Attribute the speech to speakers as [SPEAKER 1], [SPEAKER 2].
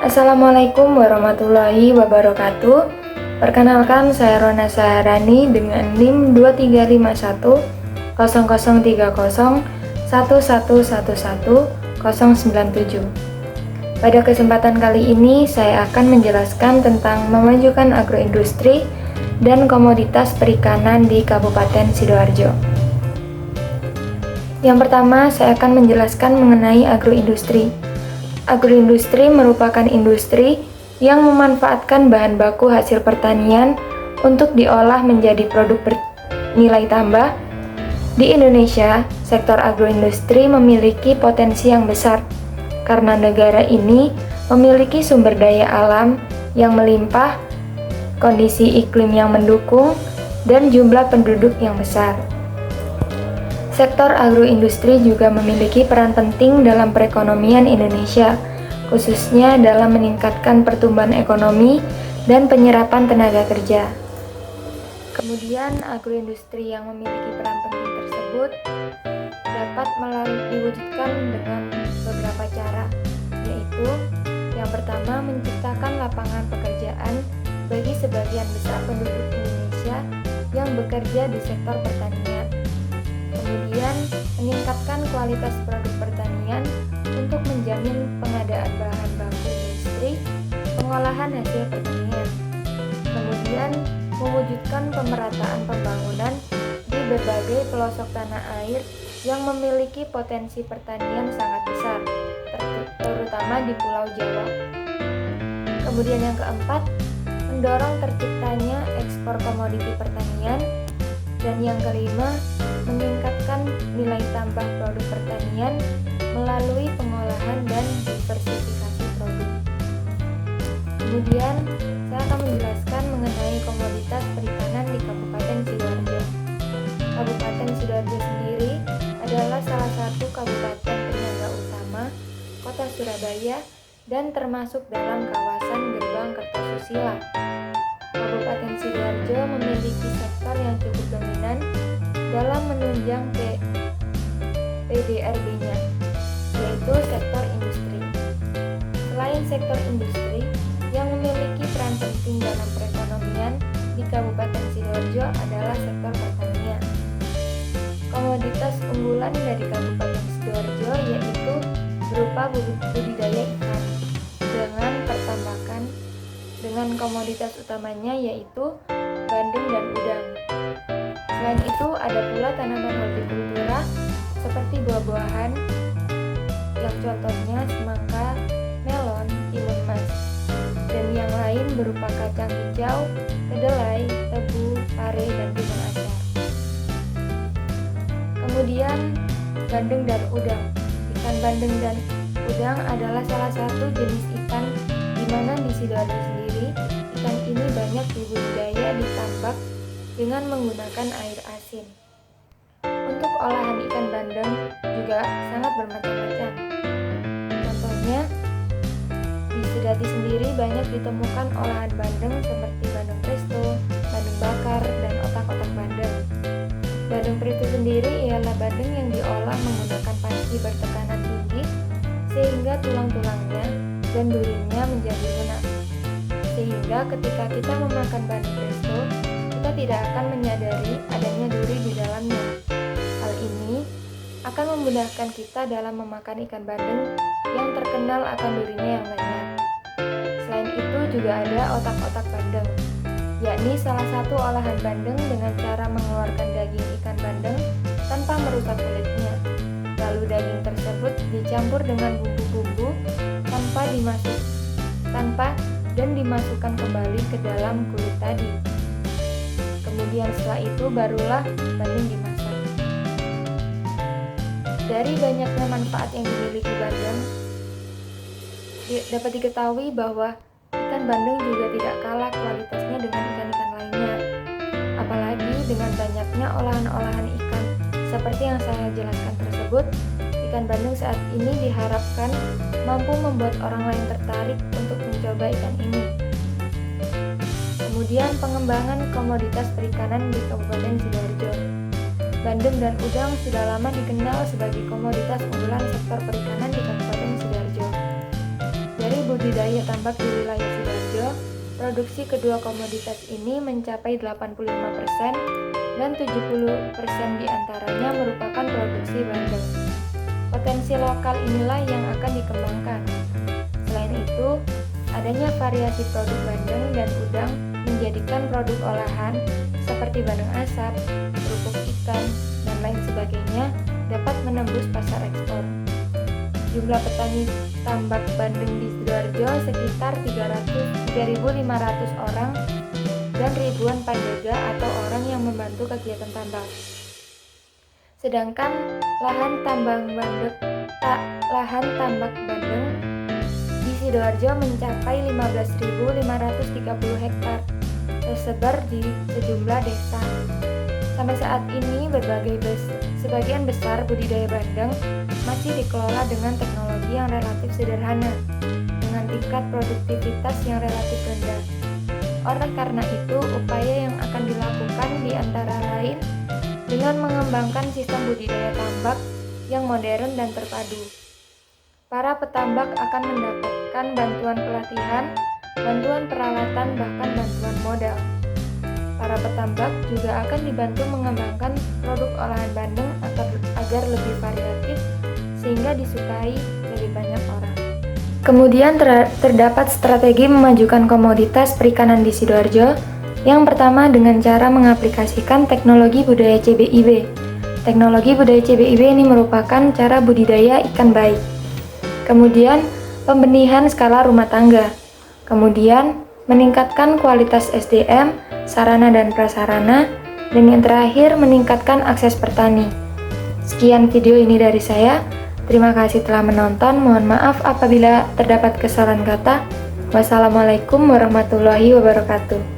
[SPEAKER 1] Assalamualaikum warahmatullahi wabarakatuh. Perkenalkan, saya Rona Saharani dengan NIM 23510011111097. Pada kesempatan kali ini, saya akan menjelaskan tentang memajukan agroindustri dan komoditas perikanan di Kabupaten Sidoarjo. Yang pertama, saya akan menjelaskan mengenai agroindustri. Agroindustri merupakan industri yang memanfaatkan bahan baku hasil pertanian untuk diolah menjadi produk bernilai tambah. Di Indonesia, sektor agroindustri memiliki potensi yang besar karena negara ini memiliki sumber daya alam yang melimpah, kondisi iklim yang mendukung, dan jumlah penduduk yang besar. Sektor agroindustri juga memiliki peran penting dalam perekonomian Indonesia, khususnya dalam meningkatkan pertumbuhan ekonomi dan penyerapan tenaga kerja. Kemudian, agroindustri yang memiliki peran penting tersebut dapat diwujudkan dengan beberapa cara, yaitu yang pertama, menciptakan lapangan pekerjaan bagi sebagian besar penduduk Indonesia yang bekerja di sektor pertanian. Kemudian, meningkatkan kualitas produk pertanian untuk menjamin pengadaan bahan baku industri pengolahan hasil pertanian. Kemudian, mewujudkan pemerataan pembangunan di berbagai pelosok tanah air yang memiliki potensi pertanian sangat besar, terutama di Pulau Jawa. Kemudian yang keempat, mendorong terciptanya ekspor komoditi pertanian. Dan yang kelima, meningkatkan nilai tambah produk pertanian melalui pengolahan dan diversifikasi produk. Kemudian, saya akan menjelaskan mengenai komoditas perikanan di Kabupaten Sidoarjo. Kabupaten Sidoarjo sendiri adalah salah satu kabupaten penyangga utama Kota Surabaya dan termasuk dalam kawasan Gerbang Kertosusila. Kabupaten Sidoarjo memiliki sektor yang cukup dominan dalam menunjang PDRB-nya, yaitu sektor industri. Selain sektor industri yang memiliki peran penting dalam perekonomian di Kabupaten Sidoarjo adalah sektor pertanian. Komoditas unggulan dari Kabupaten Sidoarjo yaitu berupa budidaya ikan dengan pertambakan dengan komoditas utamanya yaitu bandeng dan udang. Selain itu ada pula tanaman hortikultura seperti buah-buahan yang contohnya semangka, melon, timun mas, dan yang lain berupa kacang hijau, kedelai, tebu, pare, dan timun acar. Kemudian bandeng dan udang. Ikan bandeng dan udang adalah salah satu jenis ikan di mana di Sidoarjo sendiri ikan ini banyak dibudidaya di tambak dengan menggunakan air asin. Untuk olahan ikan bandeng juga sangat bermacam-macam. Contohnya, di Sidati sendiri banyak ditemukan olahan bandeng seperti bandeng presto, bandeng bakar, dan otak-otak bandeng. Bandeng presto sendiri ialah bandeng yang diolah menggunakan panci bertekanan tinggi sehingga tulang-tulangnya dan durinya menjadi lunak. Sehingga ketika kita memakan bandeng presto, kita tidak akan menyadari adanya duri di dalamnya. Hal ini akan memudahkan kita dalam memakan ikan bandeng yang terkenal akan durinya yang banyak. Selain itu juga ada otak-otak bandeng, yakni salah satu olahan bandeng dengan cara mengeluarkan daging ikan bandeng tanpa merusak kulitnya. Lalu daging tersebut dicampur dengan bumbu-bumbu dan dimasukkan kembali ke dalam kulit tadi. Kemudian setelah itu barulah bandeng dimasak. Dari banyaknya manfaat yang dimiliki bandeng, dapat diketahui bahwa ikan bandeng juga tidak kalah kualitasnya dengan ikan-ikan lainnya. Apalagi dengan banyaknya olahan-olahan ikan seperti yang saya jelaskan tersebut, ikan bandeng saat ini diharapkan mampu membuat orang lain tertarik untuk mencoba ikan ini. Kemudian pengembangan komoditas perikanan di Kabupaten Sidoarjo. Bandeng dan udang sudah lama dikenal sebagai komoditas unggulan sektor perikanan di Kabupaten Sidoarjo. Dari budidaya tambak di wilayah Sidoarjo, produksi kedua komoditas ini mencapai 85% dan 70% diantaranya merupakan produksi bandeng. Potensi lokal inilah yang akan dikembangkan. Selain itu, adanya variasi produk bandeng dan udang menjadikan produk olahan seperti bandeng asap, kerupuk ikan, dan lain sebagainya dapat menembus pasar ekspor. Jumlah petani tambak bandeng di Sidoarjo sekitar 3.500 orang dan ribuan panjaga atau orang yang membantu kegiatan tambak. Sedangkan lahan tambak bandeng di Sidoarjo mencapai 15.530 hektar, tersebar di sejumlah desa. Sampai saat ini sebagian besar budidaya bandeng masih dikelola dengan teknologi yang relatif sederhana, dengan tingkat produktivitas yang relatif rendah. Oleh karena itu, upaya yang akan dilakukan di antara lain dengan mengembangkan sistem budidaya tambak yang modern dan terpadu. Para petambak akan mendapatkan bantuan pelatihan, bantuan peralatan, bahkan bantuan modal. Para petambak juga akan dibantu mengembangkan produk olahan bandeng agar lebih variatif sehingga disukai lebih banyak orang. Kemudian terdapat strategi memajukan komoditas perikanan di Sidoarjo. Yang pertama dengan cara mengaplikasikan teknologi budaya CBIB. Teknologi budaya CBIB ini merupakan cara budidaya ikan baik. Kemudian pembenihan skala rumah tangga. Kemudian meningkatkan kualitas SDM, sarana dan prasarana, dan yang terakhir meningkatkan akses petani. Sekian video ini dari saya. Terima kasih telah menonton. Mohon maaf apabila terdapat kesalahan kata. Wassalamualaikum warahmatullahi wabarakatuh.